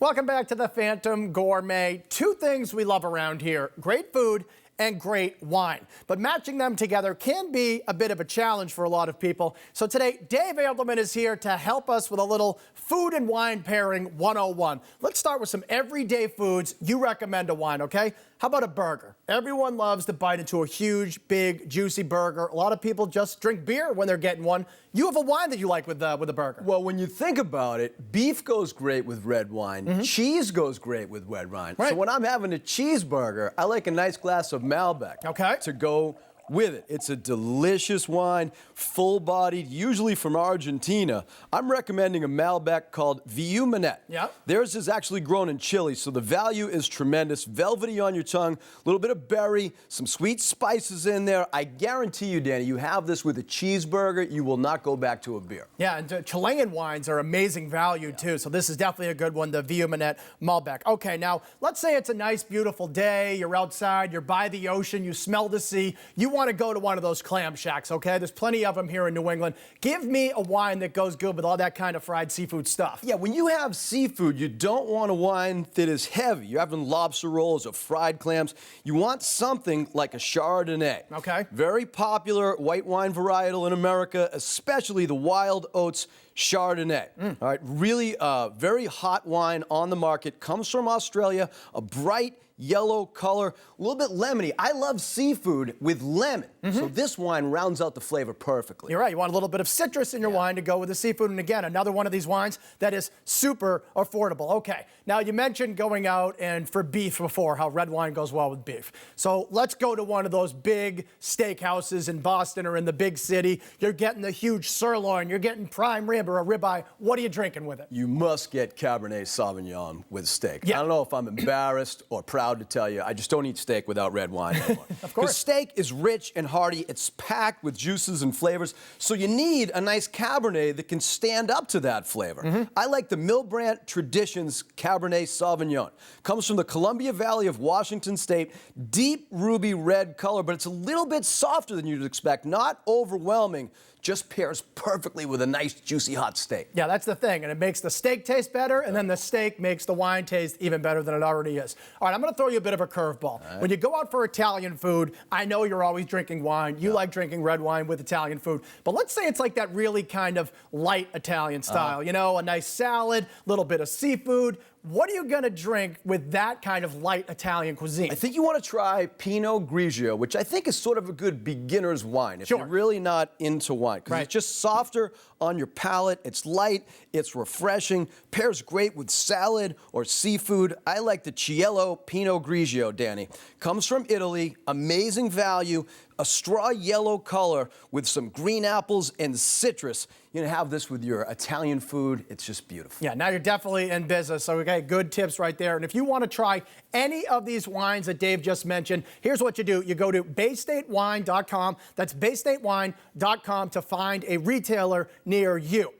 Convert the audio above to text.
Welcome back to the Phantom Gourmet. Two things we love around here: great food and great wine. But matching them together can be a bit of a challenge for a lot of people. So today, Dave Andelman is here to help us with a little food and wine pairing 101. Let's start with some everyday foods you recommend a wine, okay? How about a burger? Everyone loves to bite into a huge, big, juicy burger. A lot of people just drink beer when they're getting one. You have a wine that you like with a burger. Well, when you think about it, beef goes great with red wine. Cheese goes great with red wine. Right. So when I'm having a cheeseburger, I like a nice glass of Malbec to go with it. It's a delicious wine, full-bodied, usually from Argentina. I'm recommending a Malbec called Gourmet. Yep. Theirs is actually grown in Chile, so the value is tremendous. Velvety on your tongue, a little bit of berry, some sweet spices in there. I guarantee you, Danny, you have this with a cheeseburger, you will not go back to a beer. Yeah, and Chilean wines are amazing value too, so this is definitely a good one, the Gourmet Malbec. Okay, now let's say it's a nice, beautiful day, you're outside, you're by the ocean, you smell the sea, you want to go to one of those clam shacks, okay? There's plenty of them here in New England. Give me a wine that goes good with all that kind of fried seafood stuff. Yeah, when you have seafood, you don't want a wine that is heavy. You're having lobster rolls or fried clams. You want something like a Chardonnay. Okay. Very popular white wine varietal in America, especially the Wild Oats Chardonnay. All right, really very hot wine on the market. Comes from Australia, a bright yellow color, a little bit lemony. I love seafood with lemon, so this wine rounds out the flavor perfectly. You're right. You want a little bit of citrus in your wine to go with the seafood. And again, another one of these wines that is super affordable. Okay, now you mentioned going out and for beef before, how red wine goes well with beef. So let's go to one of those big steakhouses in Boston or in the big city. You're getting the huge sirloin, you're getting prime rib or a ribeye. What are you drinking with it? You must get Cabernet Sauvignon with steak. Yeah. I don't know if I'm embarrassed or proud to tell you, I just don't eat steak without red wine anymore. Of course. Because steak is rich and hearty, it's packed with juices and flavors, so you need a nice Cabernet that can stand up to that flavor. I like the Milbrandt Traditions Cabernet Sauvignon. Comes from the Columbia Valley of Washington State, deep ruby red color, but it's a little bit softer than you'd expect, not overwhelming. Just pairs perfectly with a nice, juicy, hot steak. Yeah, that's the thing, and it makes the steak taste better, and then the steak makes the wine taste even better than it already is. All right, I'm going to throw you a bit of a curveball. When you go out for Italian food, I know you're always drinking wine. You like drinking red wine with Italian food, but let's say it's like that really kind of light Italian style, you know, a nice salad, a little bit of seafood. What are you going to drink with that kind of light Italian cuisine? I think you want to try Pinot Grigio, which I think is sort of a good beginner's wine if you're really not into wine. Because it's just softer on your palate, it's light, it's refreshing, pairs great with salad or seafood. I like the Cielo Pinot Grigio, Danny. Comes from Italy, amazing value, a straw yellow color with some green apples and citrus. You're gonna have this with your Italian food. It's just beautiful. Yeah, now you're definitely in business, so okay, good tips right there. And if you want to try any of these wines that Dave just mentioned, here's what you do. You go to baystatewine.com. That's baystatewine.com to find a retailer near you.